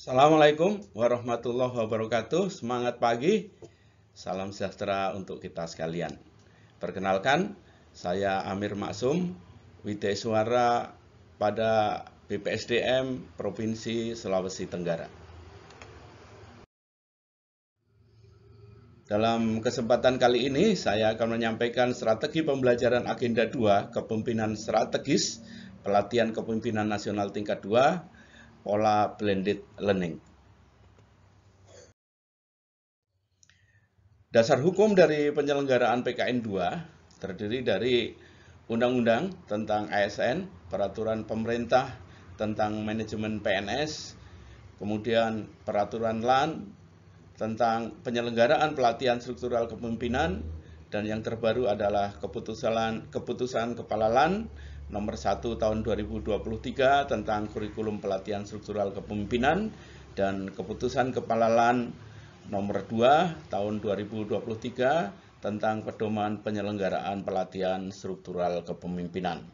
Assalamualaikum warahmatullahi wabarakatuh. Semangat pagi, salam sejahtera untuk kita sekalian. Perkenalkan, saya Amir Maksum, Widesuara pada BPSDM Provinsi Sulawesi Tenggara. Dalam kesempatan kali ini, saya akan menyampaikan strategi pembelajaran Agenda 2 Kepemimpinan Strategis, Pelatihan Kepemimpinan Nasional Tingkat 2, Pola Blended Learning. Dasar hukum dari penyelenggaraan PKN 2 terdiri dari Undang-Undang tentang ASN, Peraturan Pemerintah tentang Manajemen PNS, kemudian Peraturan LAN tentang penyelenggaraan pelatihan struktural kepemimpinan, dan yang terbaru adalah Keputusan Kepala LAN nomor 1 tahun 2023 tentang kurikulum pelatihan struktural kepemimpinan, dan Keputusan Kepala LAN nomor 2 tahun 2023 tentang pedoman penyelenggaraan pelatihan struktural kepemimpinan.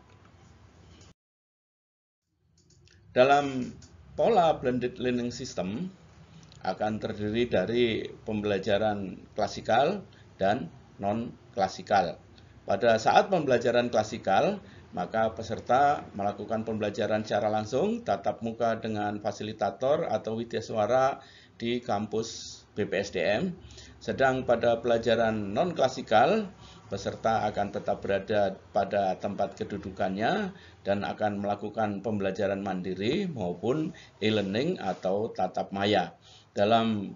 Dalam pola blended learning system akan terdiri dari pembelajaran klasikal dan non-klasikal. Pada saat pembelajaran klasikal, maka peserta melakukan pembelajaran secara langsung, tatap muka dengan fasilitator atau widyaswara di kampus BPSDM. Sedang pada pelajaran non-klasikal, peserta akan tetap berada pada tempat kedudukannya dan akan melakukan pembelajaran mandiri maupun e-learning atau tatap maya. Dalam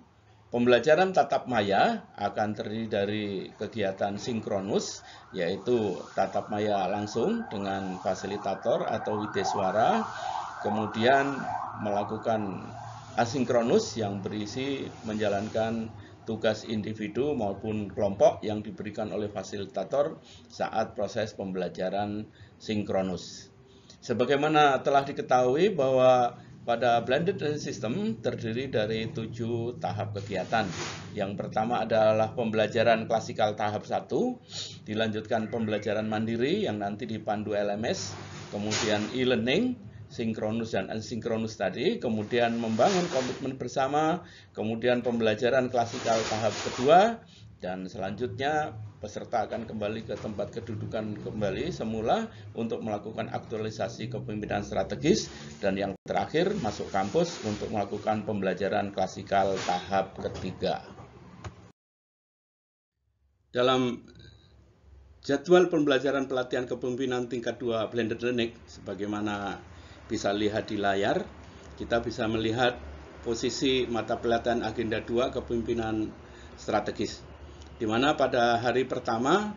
pembelajaran tatap maya akan terdiri dari kegiatan sinkronus, yaitu tatap maya langsung dengan fasilitator atau widyaswara, kemudian melakukan asinkronus yang berisi menjalankan tugas individu maupun kelompok yang diberikan oleh fasilitator saat proses pembelajaran sinkronus. Sebagaimana telah diketahui bahwa pada blended learning system terdiri dari 7 tahap kegiatan. Yang pertama adalah pembelajaran klasikal tahap 1, dilanjutkan pembelajaran mandiri yang nanti dipandu LMS, kemudian e-learning, sinkronus dan asinkronus tadi, kemudian membangun komitmen bersama, kemudian pembelajaran klasikal tahap kedua, dan selanjutnya peserta akan kembali ke tempat kedudukan kembali semula untuk melakukan aktualisasi kepemimpinan strategis, dan yang terakhir masuk kampus untuk melakukan pembelajaran klasikal tahap ketiga. Dalam jadwal pembelajaran pelatihan kepemimpinan tingkat 2 blended learning, sebagaimana bisa lihat di layar, kita bisa melihat posisi mata pelatihan Agenda 2 Kepemimpinan Strategis, di mana pada hari pertama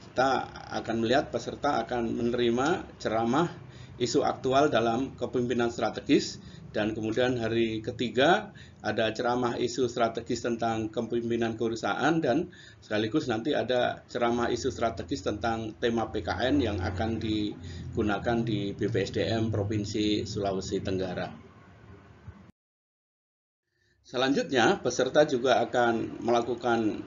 kita akan melihat peserta akan menerima ceramah isu aktual dalam kepemimpinan strategis, dan kemudian hari ketiga ada ceramah isu strategis tentang kepemimpinan kewirausahaan, dan sekaligus nanti ada ceramah isu strategis tentang tema PKN yang akan digunakan di BPSDM Provinsi Sulawesi Tenggara. Selanjutnya, peserta juga akan melakukan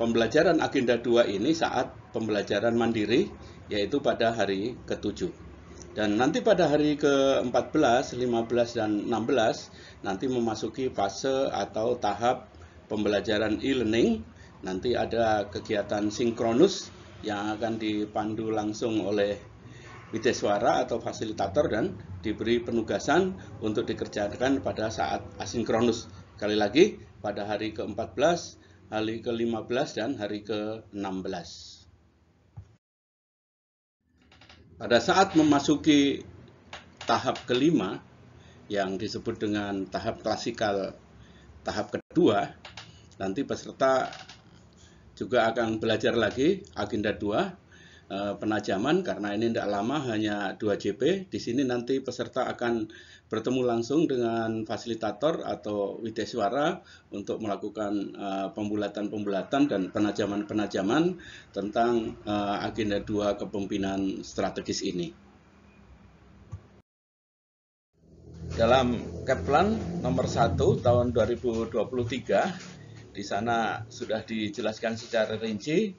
pembelajaran Agenda 2 ini saat pembelajaran mandiri, yaitu pada hari ke-7. Dan nanti pada hari ke-14, 15, dan 16, nanti memasuki fase atau tahap pembelajaran e-learning. Nanti ada kegiatan sinkronus yang akan dipandu langsung oleh widyaswara atau fasilitator dan diberi penugasan untuk dikerjakan pada saat asinkronus. Sekali lagi, pada hari ke-14, hari ke-15, dan hari ke-16. Pada saat memasuki tahap kelima yang disebut dengan tahap klasikal tahap kedua, nanti peserta juga akan belajar lagi Agenda 2 penajaman, karena ini tidak lama, hanya 2 JP. Di sini nanti peserta akan bertemu langsung dengan fasilitator atau widyaswara untuk melakukan pembulatan-pembulatan dan penajaman-penajaman tentang Agenda 2 kepemimpinan strategis ini. Dalam Keplan nomor 1 tahun 2023, di sana sudah dijelaskan secara rinci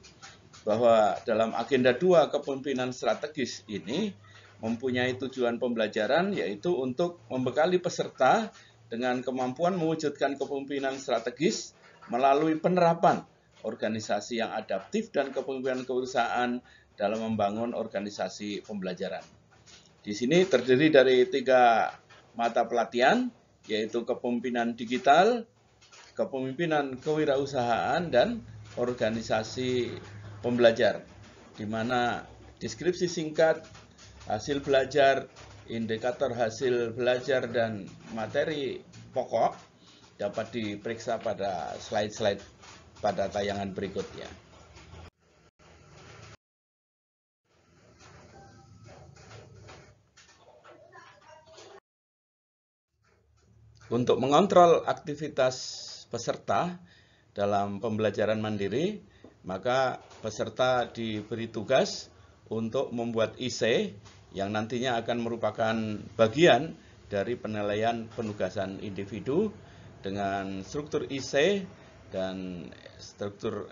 bahwa dalam Agenda 2 kepemimpinan strategis ini mempunyai tujuan pembelajaran, yaitu untuk membekali peserta dengan kemampuan mewujudkan kepemimpinan strategis melalui penerapan organisasi yang adaptif dan kepemimpinan kewirausahaan dalam membangun organisasi pembelajaran. Di sini terdiri dari 3 mata pelatihan, yaitu kepemimpinan digital, kepemimpinan kewirausahaan, dan organisasi pembelajar, di mana deskripsi singkat, hasil belajar, indikator hasil belajar, dan materi pokok dapat diperiksa pada slide-slide pada tayangan berikutnya. Untuk mengontrol aktivitas peserta dalam pembelajaran mandiri, maka peserta diberi tugas untuk membuat IC yang nantinya akan merupakan bagian dari penilaian penugasan individu dengan struktur IC dan struktur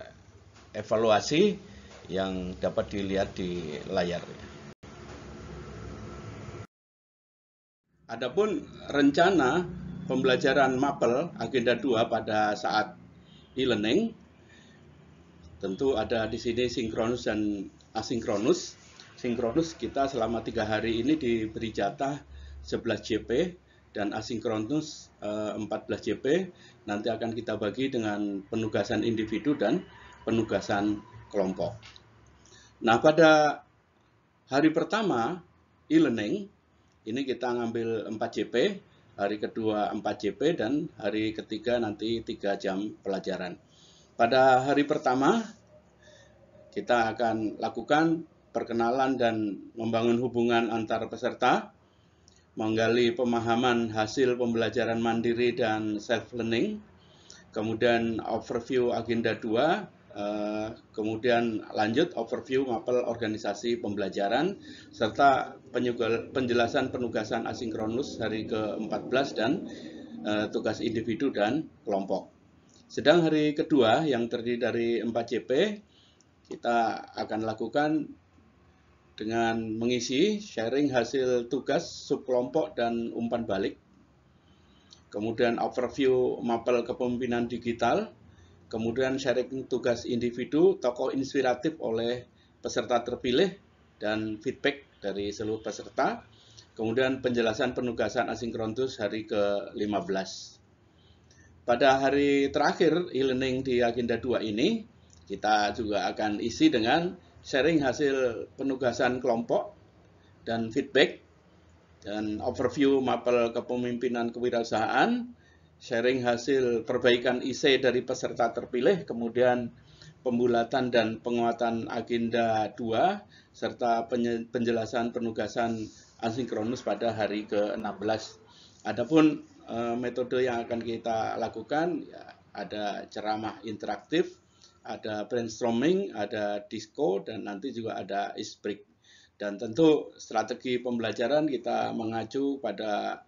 evaluasi yang dapat dilihat di layar. Adapun rencana pembelajaran MAPEL agenda 2 pada saat e-learning, tentu ada di sini sinkronus dan asinkronus. Sinkronus kita selama 3 hari ini diberi jatah 11 JP dan asinkronus 14 JP. Nanti akan kita bagi dengan penugasan individu dan penugasan kelompok. Nah, pada hari pertama e-learning ini kita ngambil 4 JP, hari kedua 4 JP, dan hari ketiga nanti 3 jam pelajaran. Pada hari pertama kita akan lakukan perkenalan dan membangun hubungan antar peserta, menggali pemahaman hasil pembelajaran mandiri dan self-learning, kemudian overview agenda 2, kemudian lanjut overview MAPEL organisasi pembelajaran, serta penjelasan penugasan asinkronus hari ke-14 dan tugas individu dan kelompok. Sedang hari kedua yang terdiri dari 4 JP, kita akan lakukan dengan mengisi sharing hasil tugas subkelompok dan umpan balik, kemudian overview MAPEL kepemimpinan digital, kemudian sharing tugas individu, tokoh inspiratif oleh peserta terpilih, dan feedback dari seluruh peserta, kemudian penjelasan penugasan asinkronus hari ke-15. Pada hari terakhir e-learning di agenda 2 ini, kita juga akan isi dengan sharing hasil penugasan kelompok dan feedback, dan overview MAPEL kepemimpinan kewirausahaan, sharing hasil perbaikan IC dari peserta terpilih, kemudian pembulatan dan penguatan agenda 2, serta penjelasan penugasan asinkronus pada hari ke-16. Adapun metode yang akan kita lakukan, ya, ada ceramah interaktif, ada brainstorming, ada disco, dan nanti juga ada ice break. Dan tentu strategi pembelajaran kita mengacu pada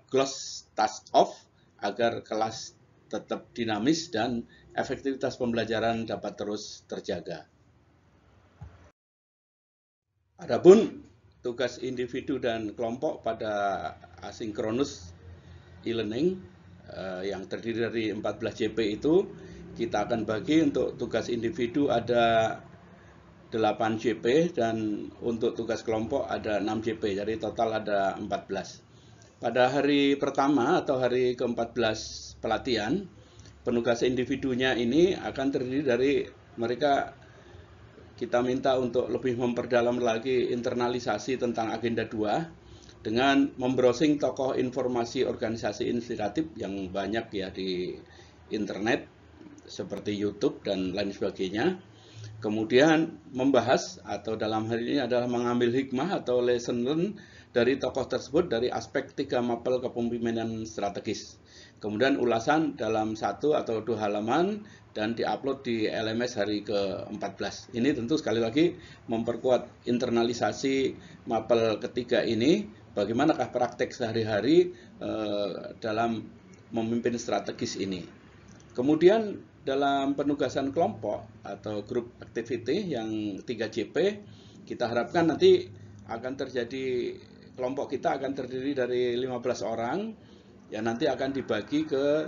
close task off agar kelas tetap dinamis dan efektivitas pembelajaran dapat terus terjaga. Adapun tugas individu dan kelompok pada asinkronus e-learning yang terdiri dari 14 JP itu, kita akan bagi untuk tugas individu ada 8 JP dan untuk tugas kelompok ada 6 JP, jadi total ada 14. Pada hari pertama atau hari ke-14 pelatihan, penugas individunya ini akan terdiri dari mereka, kita minta untuk lebih memperdalam lagi internalisasi tentang agenda 2 dengan membrowsing tokoh informasi organisasi inspiratif yang banyak ya di internet seperti YouTube dan lain sebagainya. Kemudian membahas atau dalam hal ini adalah mengambil hikmah atau lesson learn dari tokoh tersebut dari aspek 3 MAPEL kepemimpinan strategis. Kemudian ulasan dalam 1 atau 2 halaman dan diupload di LMS hari ke-14. Ini tentu sekali lagi memperkuat internalisasi MAPEL ketiga ini, bagaimanakah praktek sehari-hari dalam memimpin strategis ini. Kemudian dalam penugasan kelompok atau group activity yang 3 JP, kita harapkan nanti akan terjadi, kelompok kita akan terdiri dari 15 orang yang nanti akan dibagi ke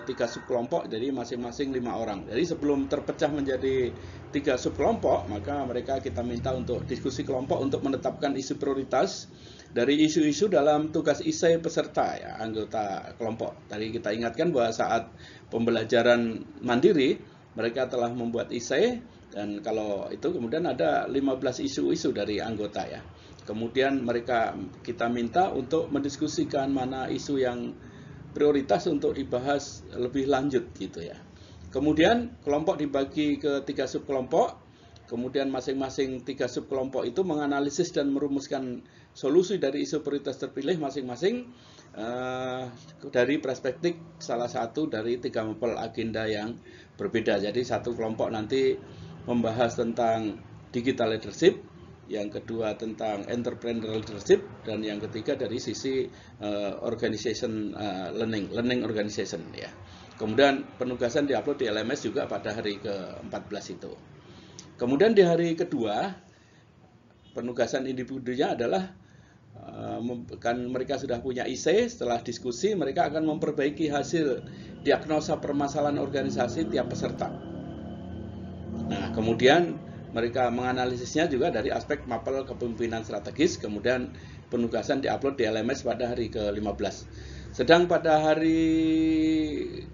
3 subkelompok, jadi masing-masing 5 orang. Jadi sebelum terpecah menjadi 3 subkelompok, maka mereka kita minta untuk diskusi kelompok untuk menetapkan isu prioritas dari isu-isu dalam tugas isai peserta ya, anggota kelompok. Tadi kita ingatkan bahwa saat pembelajaran mandiri mereka telah membuat isai, dan kalau itu kemudian ada 15 isu-isu dari anggota ya. Kemudian kita minta untuk mendiskusikan mana isu yang prioritas untuk dibahas lebih lanjut gitu ya. Kemudian kelompok dibagi ke 3 subkelompok. Kemudian masing-masing 3 subkelompok itu menganalisis dan merumuskan solusi dari isu prioritas terpilih masing-masing dari perspektif salah satu dari 3 mapel agenda yang berbeda. Jadi satu kelompok nanti membahas tentang digital leadership, yang kedua tentang entrepreneurial leadership, dan yang ketiga dari sisi organization learning organization ya. Kemudian penugasan diupload di LMS juga pada hari ke-14 itu. Kemudian di hari kedua penugasan individunya adalah kan mereka sudah punya IC, setelah diskusi mereka akan memperbaiki hasil diagnosa permasalahan organisasi tiap peserta. Nah, kemudian mereka menganalisisnya juga dari aspek mapel kepemimpinan strategis, kemudian penugasan diupload di LMS pada hari ke-15. Sedang pada hari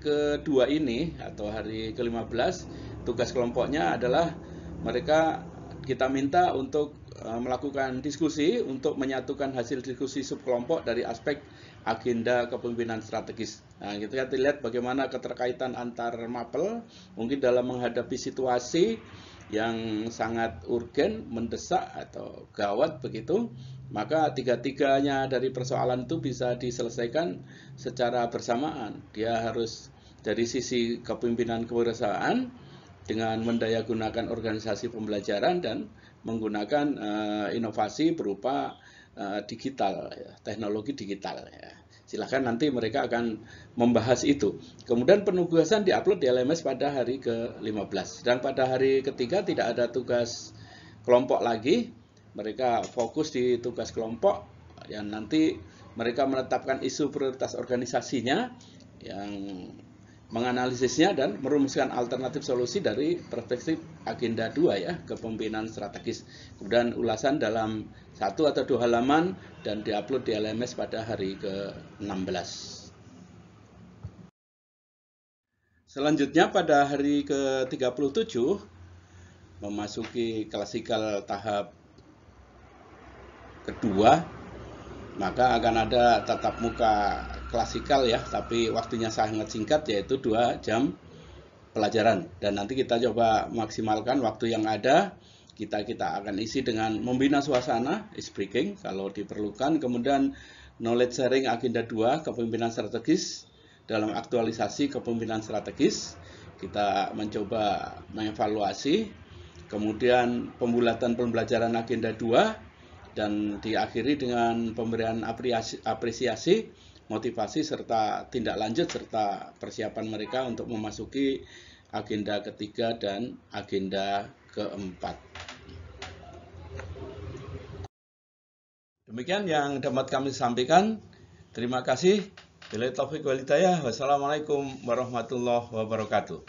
kedua ini atau hari ke-15, tugas kelompoknya adalah kita minta untuk melakukan diskusi untuk menyatukan hasil diskusi subkelompok dari aspek agenda kepemimpinan strategis. Nah, kita lihat bagaimana keterkaitan antar mapel mungkin dalam menghadapi situasi yang sangat urgen, mendesak atau gawat begitu, maka tiga-tiganya dari persoalan itu bisa diselesaikan secara bersamaan. Dia harus dari sisi kepemimpinan kewirausahaan dengan mendayagunakan organisasi pembelajaran dan menggunakan inovasi berupa digital, teknologi digital. Ya. Silahkan nanti mereka akan membahas itu. Kemudian penugasan diupload di LMS pada hari ke-15. Dan pada hari ketiga tidak ada tugas kelompok lagi. Mereka fokus di tugas kelompok yang nanti mereka menetapkan isu prioritas organisasinya, yang menganalisisnya dan merumuskan alternatif solusi dari perspektif agenda 2 ya, kepemimpinan strategis. Kemudian ulasan dalam 1 atau 2 halaman dan diupload di LMS pada hari ke-16. Selanjutnya pada hari ke-37 memasuki klasikal tahap kedua, maka akan ada tatap muka klasikal ya, tapi waktunya sangat singkat, yaitu 2 jam pelajaran. Dan nanti kita coba maksimalkan waktu yang ada. Kita akan isi dengan membina suasana, ice breaking kalau diperlukan. Kemudian knowledge sharing agenda 2, kepemimpinan strategis. Dalam aktualisasi kepemimpinan strategis, kita mencoba mengevaluasi. Kemudian pembulatan pembelajaran agenda 2, dan diakhiri dengan pemberian apresiasi, motivasi, serta tindak lanjut, serta persiapan mereka untuk memasuki agenda ketiga dan agenda keempat. Demikian yang dapat kami sampaikan. Terima kasih. Billahi taufiq wal hidayah. Wassalamualaikum warahmatullahi wabarakatuh.